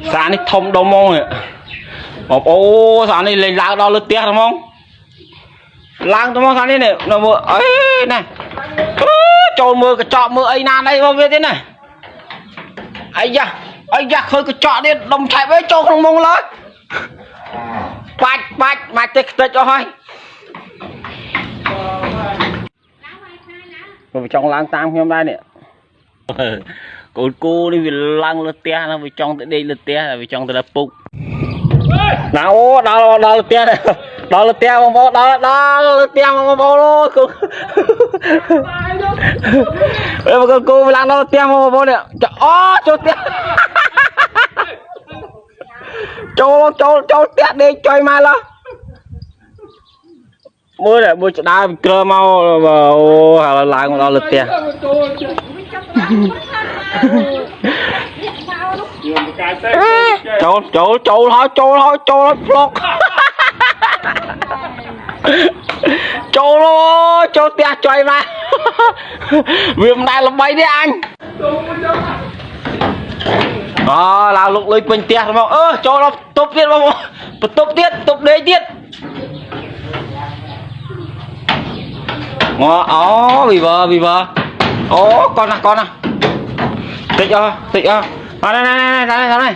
Sáng đi thông đông mong này. Ô sáng đi lấy lạc đo lượt tiếc đúng không? Lạc đúng không sáng đi này, nó mưa ấy này. Trồn mưa cái trọ mưa ấy nan đây không biết thế này. Ấy da khơi cái trọ đi đồng chạy với trâu không mong lớn. Bạch tịch cho hơi. Rồi trong lang tam hôm nay nè. Cô đi vì lang lượt tia nó vì trong tới đây lượt tia là vì trong tới là phục. Nào đó lượt tia này. Đó lượt tia mà bố đó lượt tia mà bố luôn. Bây giờ cô lang đó lượt tia mà bố nè. Cho tia. Cho tia đi chơi mai lo. Mưa này mưa đá cơ mau mà lại còn đó lượt tia. Trâu thôi flog. Trâu tia chơi mà. Việc này là bay đi anh. Là lúc lấy bình tia đúng không? Trâu nó tốt tiết không? Tốt đế tiết. Bị vợ. Con à. Tịch cho. Này.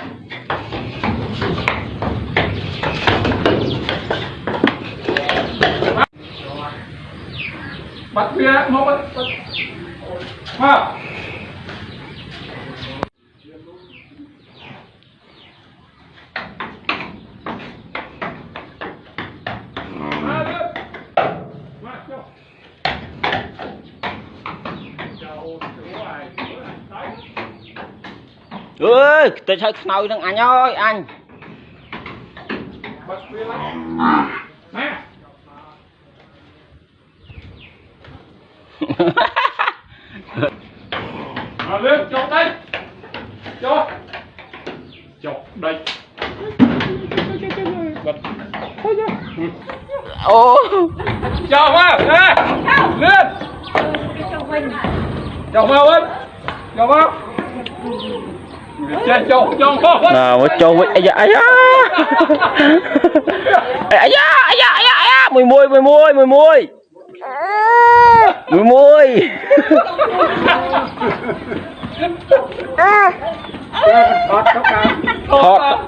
Bắt phía một bắt. Tôi chơi nói đừng anh ơi anh. Bắt phía nè. Lên chọc đây. Chọc đây. Bật. Chọc vào. Lên. Chọc vào. Nào mới trâu với ai da mùi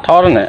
thoát rồi nè.